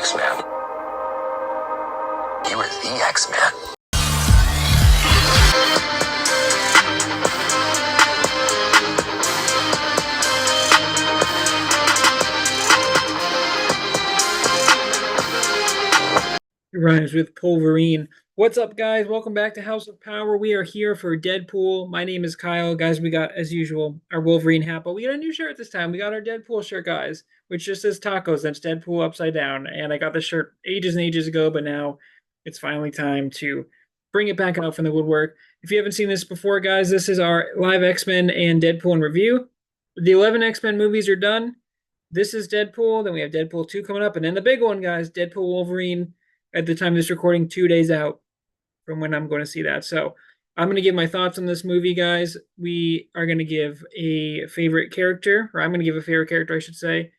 X-Man. You were the X-Man. It rhymes with Pulverine. What's up, guys? Welcome back to House of Power. We are here for Deadpool. My name is Kyle. Guys, we got, as usual, our Wolverine hat, but we got a new shirt this time. We got our Deadpool shirt, guys, which just says tacos. That's Deadpool upside down. And I got this shirt ages and ages ago, but now it's finally time to bring it back out from the woodwork. If you haven't seen this before, guys, this is our live X-Men and Deadpool in review. The 11 X-Men movies are done. This is Deadpool. Then we have Deadpool 2 coming up. And then the big one, guys, Deadpool Wolverine at the time of this recording, 2 days out from when I'm going to see that. So I'm going to give my thoughts on this movie, guys. We are going to give a favorite character, or I'm going to give a favorite character, I should say,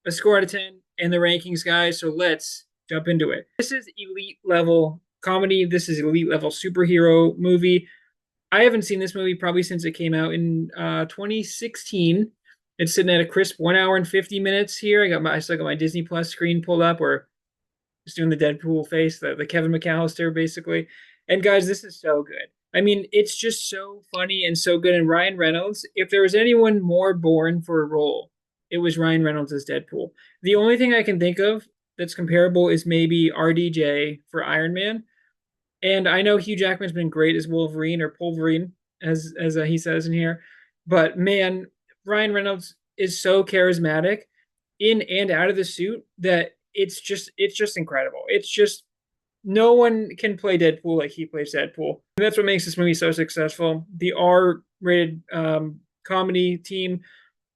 a score out of 10, and the rankings, guys. So let's jump into it. This is elite level comedy. This is elite level superhero movie. I haven't seen this movie probably since it came out in 2016. It's sitting at a crisp 1 hour and 50 minutes here. I still got my Disney Plus screen pulled up where just doing the Deadpool face, the Kevin McAllister, basically. And guys, this is so good. I mean, it's just so funny and so good. And Ryan Reynolds, if there was anyone more born for a role, it was Ryan Reynolds as Deadpool. The only thing I can think of that's comparable is maybe RDJ for Iron Man. And I know Hugh Jackman's been great as Wolverine or Pulverine, as he says in here. But man, Ryan Reynolds is so charismatic in and out of the suit that it's just incredible. It's just no one can play Deadpool like he plays Deadpool. And that's what makes this movie so successful. The R-rated comedy team,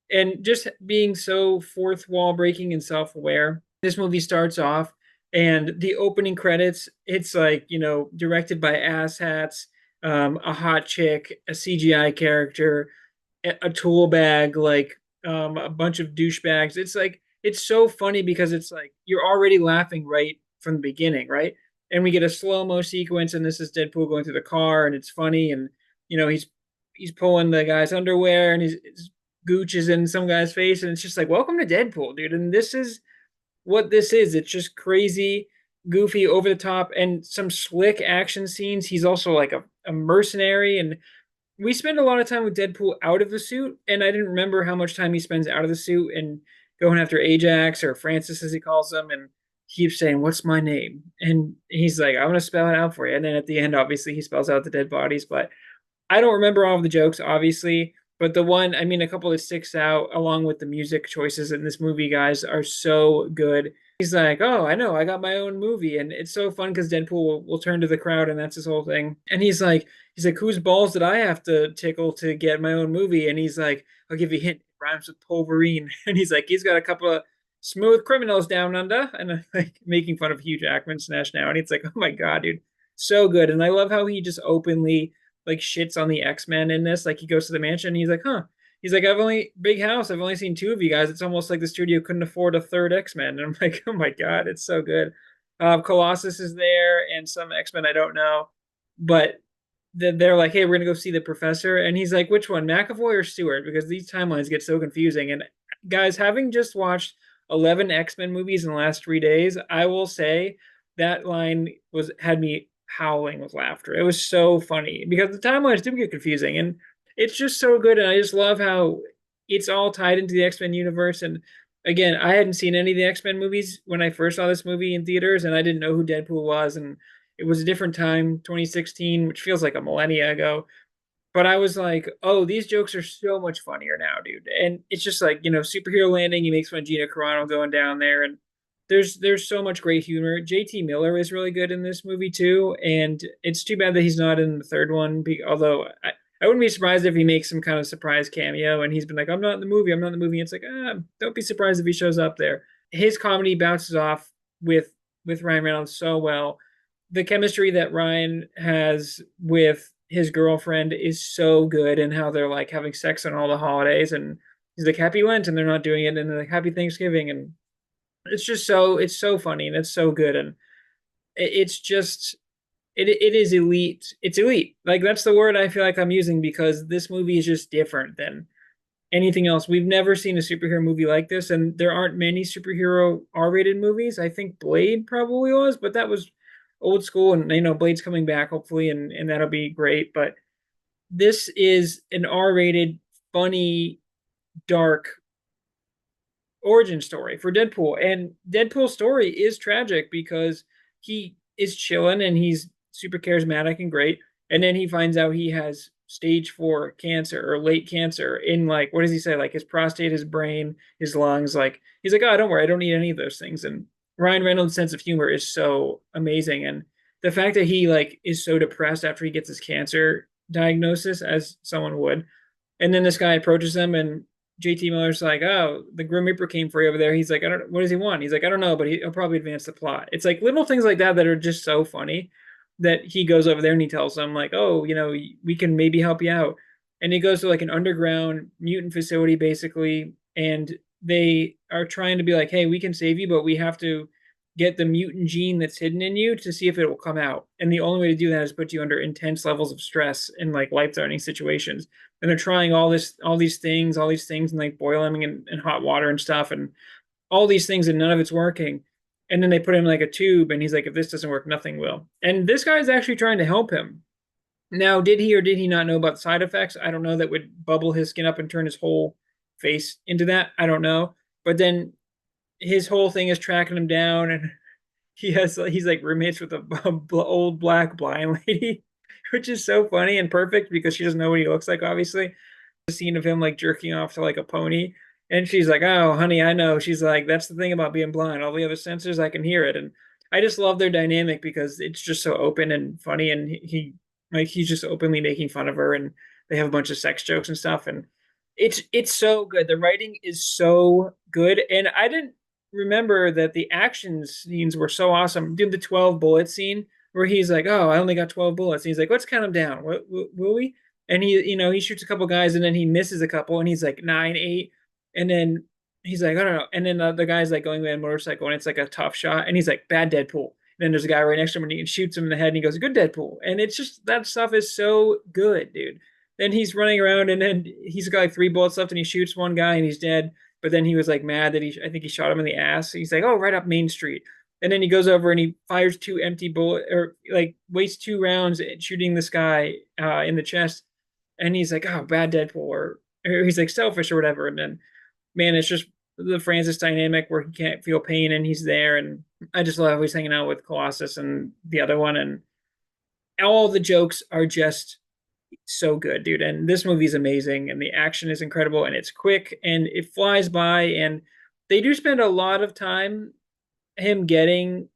and just being so fourth wall breaking and self-aware. This movie starts off, and the opening credits, it's like, directed by asshats, a hot chick, a CGI character, a tool bag, like a bunch of douchebags. It's so funny because it's like you're already laughing right from the beginning, right? And we get a slow-mo sequence, and this is Deadpool going through the car, and it's funny, and he's pulling the guy's underwear, and his gooch is in some guy's face, and it's just like, welcome to Deadpool, dude. And this is what this is. It's just crazy, goofy, over the top, and some slick action scenes. He's also like a mercenary, and we spend a lot of time with Deadpool out of the suit, and I didn't remember how much time he spends out of the suit and going after Ajax, or Francis as he calls him, and he keeps saying, "What's my name?" And he's like, "I'm gonna spell it out for you." And then at the end, obviously, he spells out the dead bodies. But I don't remember all of the jokes, obviously. But the one, I mean, a couple that sticks out, along with the music choices in this movie, guys, are so good. He's like, "Oh, I know, I got my own movie," and it's so fun because Deadpool will turn to the crowd, and that's his whole thing. And he's like, "Whose balls did I have to tickle to get my own movie?" And he's like, "I'll give you a hint. It rhymes with Pulverine." And he's like, "He's got a couple of smooth criminals down under," and I'm like making fun of Hugh Jackman's nationality. It's like, oh my god, dude, so good. And I love how he just openly like shits on the X-Men in this. Like he goes to the mansion, and he's like, "Huh." He's like, big house. I've only seen two of you guys. It's almost like the studio couldn't afford a third X-Men. And I'm like, oh my God, it's so good. Colossus is there and some X-Men I don't know. But they're like, "Hey, we're going to go see the professor." And he's like, "Which one, McAvoy or Stewart?" Because these timelines get so confusing. And guys, having just watched 11 X-Men movies in the last 3 days, I will say that line had me howling with laughter. It was so funny because the timelines do get confusing. And it's just so good, and I just love how it's all tied into the X-Men universe. And again, I hadn't seen any of the X-Men movies when I first saw this movie in theaters, and I didn't know who Deadpool was, and it was a different time, 2016, which feels like a millennia ago. But I was like, "Oh, these jokes are so much funnier now, dude." And it's just like, superhero landing. He makes fun of Gina Carano going down there, and there's so much great humor. JT Miller is really good in this movie too, and it's too bad that he's not in the third one. Although I wouldn't be surprised if he makes some kind of surprise cameo, and he's been like, "I'm not in the movie. I'm not in the movie." It's like, don't be surprised if he shows up there. His comedy bounces off with Ryan Reynolds so well. The chemistry that Ryan has with his girlfriend is so good, and how they're like having sex on all the holidays, and he's like, "Happy Lent," and they're not doing it, and they're like, "Happy Thanksgiving," and it's so funny, and it's so good, and it's just it is elite. It's elite. Like that's the word I feel like I'm using, because this movie is just different than anything else. We've never seen a superhero movie like this, and there aren't many superhero R-rated movies. I think Blade probably was, but that was old school, and Blade's coming back hopefully, and that'll be great. But this is an R-rated, funny, dark origin story for Deadpool. And Deadpool's story is tragic because he is chilling and he's super charismatic and great. And then he finds out he has stage 4 cancer or late cancer in, like, what does he say? Like his prostate, his brain, his lungs. Like he's like, oh, don't worry, I don't need any of those things. And Ryan Reynolds' sense of humor is so amazing. And the fact that he like is so depressed after he gets his cancer diagnosis, as someone would, and then this guy approaches him, and JT Miller's like, "Oh, the Grim Reaper came for you over there." He's like, "I don't. What does he want?" He's like, "I don't know, but he'll probably advance the plot." It's like little things like that that are just so funny that he goes over there and he tells them like, "Oh, we can maybe help you out." And he goes to like an underground mutant facility basically, and they are trying to be like, "Hey, we can save you, but we have to get the mutant gene that's hidden in you to see if it will come out." And the only way to do that is put you under intense levels of stress in like life-threatening situations. And they're trying all these things, and like boil them in hot water and stuff, and all these things, and none of it's working. And then they put him in like a tube, and he's like, if this doesn't work, nothing will. And this guy's actually trying to help him. Now, did he or did he not know about side effects? I don't know. That would bubble his skin up and turn his whole face into that. I don't know. But then his whole thing is tracking him down, and he's like roommates with a old black blind lady, which is so funny and perfect because she doesn't know what he looks like, obviously. The scene of him like jerking off to like a pony, and she's like, "Oh, honey, I know." She's like, "That's the thing about being blind. All the other sensors, I can hear it." And I just love their dynamic because it's just so open and funny, and he's just openly making fun of her, and they have a bunch of sex jokes and stuff, and it's so good. The writing is so good, and I didn't remember that the action scenes were so awesome. Did the 12 bullet scene where he's like, "Oh, I only got 12 bullets." And he's like, "Let's count them down. What will we?" And he shoots a couple guys, and then he misses a couple, and he's like 9, 8, and then he's like, "I don't know." And then the guy's like going on a motorcycle, and it's like a tough shot, and he's like, "Bad Deadpool." And then there's a guy right next to him, and he shoots him in the head, and he goes, "Good Deadpool." And it's just that stuff is so good, dude. Then he's running around, and then he's got like 3 bullets left, and he shoots one guy, and he's dead. But then he was like mad that I think he shot him in the ass. He's like, "Oh, right up Main Street." And then he goes over and he fires 2 empty bullet, or like wastes 2 rounds shooting this guy in the chest. And he's like, "Oh, bad Deadpool," or he's like selfish or whatever. And then, man, it's just the Francis dynamic where he can't feel pain and he's there. And I just love how he's hanging out with Colossus and the other one. And all the jokes are just so good, dude. And this movie is amazing, and the action is incredible, and it's quick, and it flies by. And they do spend a lot of time him getting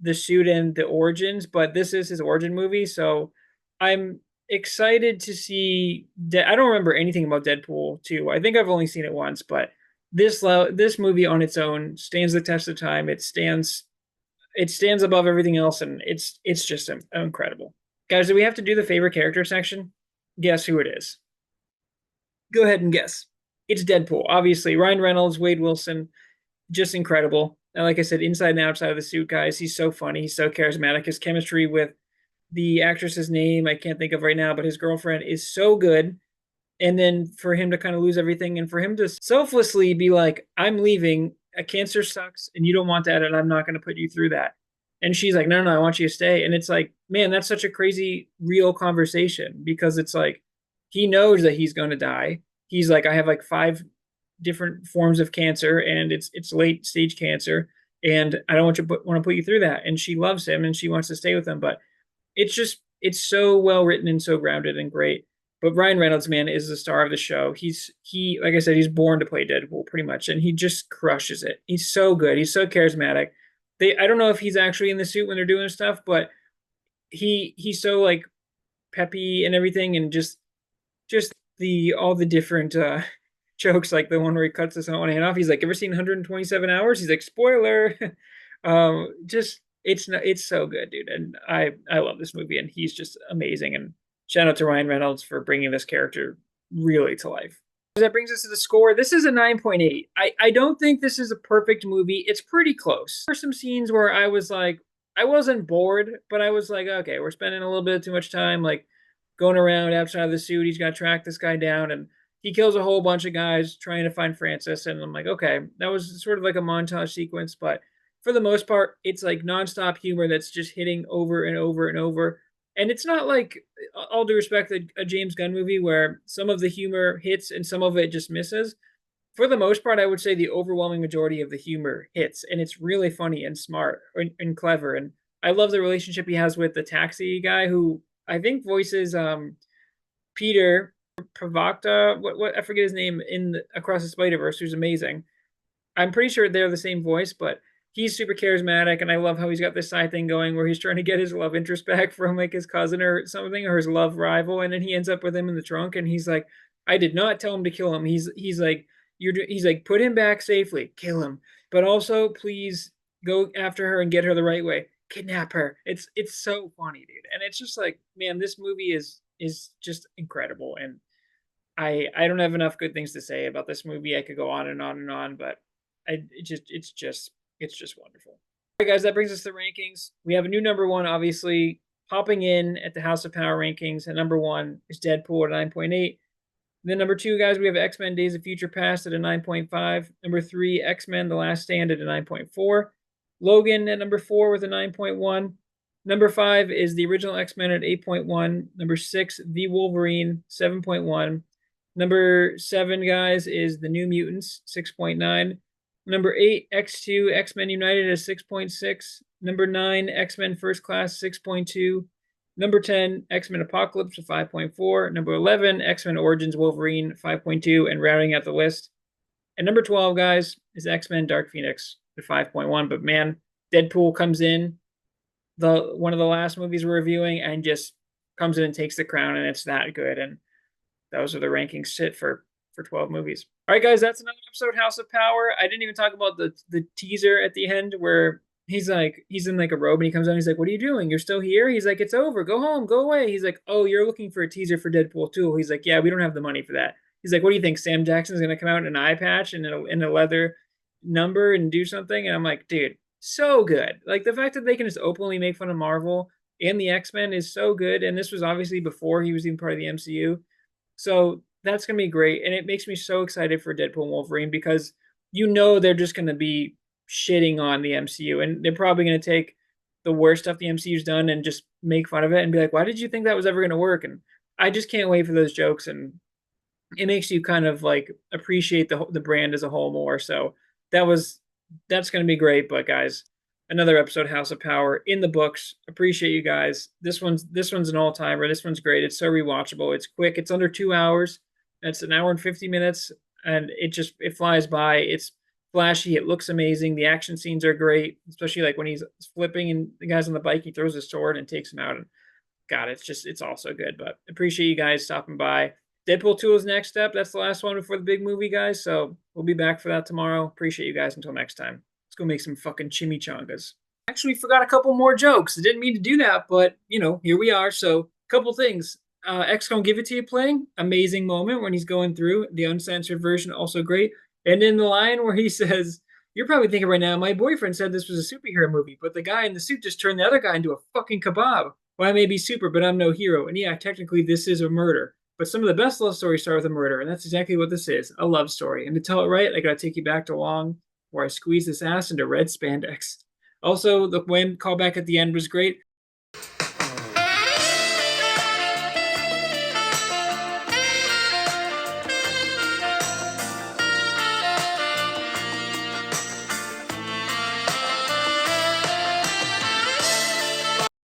the suit and the origins, but this is his origin movie, so I'm excited to see. I don't remember anything about Deadpool 2. I think I've only seen it once, but this movie on its own stands the test of time. It stands above everything else, and it's just incredible. Guys, do we have to do the favorite character section? Guess who it is. Go ahead and guess. It's Deadpool, obviously. Ryan Reynolds, Wade Wilson, just incredible. And like I said, inside and outside of the suit, guys, he's so funny. He's so charismatic. His chemistry with the actress's name, I can't think of right now, but his girlfriend is so good. And then for him to kind of lose everything, and for him to selflessly be like, "I'm leaving. A cancer sucks, and you don't want that, and I'm not going to put you through that." And she's like, "No, no, I want you to stay." And it's like, man, that's such a crazy, real conversation, because it's like he knows that he's going to die. He's like, "I have like 5 different forms of cancer, and it's late stage cancer, and I don't want to put you through that." And she loves him, and she wants to stay with him, but it's so well written and so grounded and great. But Ryan Reynolds, man, is the star of the show. He like I said, he's born to play Deadpool pretty much, and he just crushes it. He's so good. He's so charismatic. I don't know if he's actually in the suit when they're doing stuff, but he's so like peppy and everything, and just the all the different jokes, like the one where he cuts his own hand off. He's like, "Ever seen 127 hours?" He's like, "Spoiler." Just it's so good, dude, and I love this movie, and he's just amazing. And shout out to Ryan Reynolds for bringing this character really to life. That brings us to the score. This is a 9.8. I don't think this is a perfect movie. It's pretty close. There were some scenes where I was like, I wasn't bored, but I was like, okay, we're spending a little bit too much time like going around outside of the suit. He's got to track this guy down, and he kills a whole bunch of guys trying to find Francis, and I'm like, okay, that was sort of like a montage sequence, but for the most part, it's like nonstop humor that's just hitting over and over and over. And it's not like, all due respect, a James Gunn movie where some of the humor hits and some of it just misses. For the most part, I would say the overwhelming majority of the humor hits, and it's really funny and smart and clever. And I love the relationship he has with the taxi guy, who I think voices Peter Pravakta. What I forget his name in Across the Spider Verse, who's amazing. I'm pretty sure they're the same voice, but he's super charismatic, and I love how he's got this side thing going where he's trying to get his love interest back from like his cousin or something, or his love rival, and then he ends up with him in the trunk, and he's like, "I did not tell him to kill him." He's like, he's like, "Put him back safely, kill him, but also please go after her and get her the right way, kidnap her." It's so funny, dude, and it's just like, man, this movie is just incredible, and I don't have enough good things to say about this movie. I could go on and on and on, but it's just wonderful. All right, guys, that brings us to rankings. We have a new number one, obviously, popping in at the House of Power rankings. And number one is Deadpool at 9.8. Then number two, guys, we have X-Men Days of Future Past at a 9.5. Number three, X-Men The Last Stand at a 9.4. Logan at number four with a 9.1. Number five is the original X-Men at 8.1. Number six, The Wolverine, 7.1. Number seven, guys, is The New Mutants, 6.9. Number eight, X2, X-Men United at 6.6. Number nine, X-Men First Class, 6.2. Number 10, X-Men Apocalypse at 5.4. Number 11, X-Men Origins Wolverine, 5.2. And rounding out the list. And number 12, guys, is X-Men Dark Phoenix at 5.1. But man, Deadpool comes in, one of the last movies we're reviewing, and just comes in and takes the crown, and it's that good. And those are the rankings sit for 12 movies. All right, guys, that's another episode, House of Power. I didn't even talk about the teaser at the end where he's in like a robe and he comes out and he's like, "What are you doing? You're still here?" He's like, "It's over. Go home. Go away." He's like, "Oh, you're looking for a teaser for Deadpool 2." He's like, "Yeah, we don't have the money for that." He's like, "What do you think? Sam Jackson's gonna come out in an eye patch and in a leather number and do something?" And I'm like, dude, so good. Like the fact that they can just openly make fun of Marvel and the X-Men is so good. And this was obviously before he was even part of the MCU. So that's going to be great. And it makes me so excited for Deadpool and Wolverine because they're just going to be shitting on the MCU. And they're probably going to take the worst stuff the MCU's done and just make fun of it and be like, why did you think that was ever going to work? And I just can't wait for those jokes. And it makes you kind of like appreciate the brand as a whole more. So that's going to be great. But guys, another episode, House of Power in the books. Appreciate you guys. This one's an all timer. This one's great. It's so rewatchable. It's quick. It's under 2 hours. It's an hour and 50 minutes, and it flies by. It's flashy. It looks amazing. The action scenes are great, especially like when he's flipping and the guy's on the bike. He throws his sword and takes him out. And God, it's all so good. But appreciate you guys stopping by. Deadpool 2 is next up. That's the last one before the big movie, guys. So we'll be back for that tomorrow. Appreciate you guys. Until next time. Let's go make some fucking chimichangas. Actually, forgot a couple more jokes. I didn't mean to do that, but here we are. So, couple things. X gonna give it to you playing. Amazing moment when he's going through the uncensored version, also great. And in the line where he says, "You're probably thinking right now, my boyfriend said this was a superhero movie, but the guy in the suit just turned the other guy into a fucking kebab. Well, I may be super, but I'm no hero. And yeah, technically this is a murder. But some of the best love stories start with a murder, and that's exactly what this is, a love story. And to tell it right, I gotta take you back to Long, where I squeezed this ass into red spandex." Also, the Wayne callback at the end was great.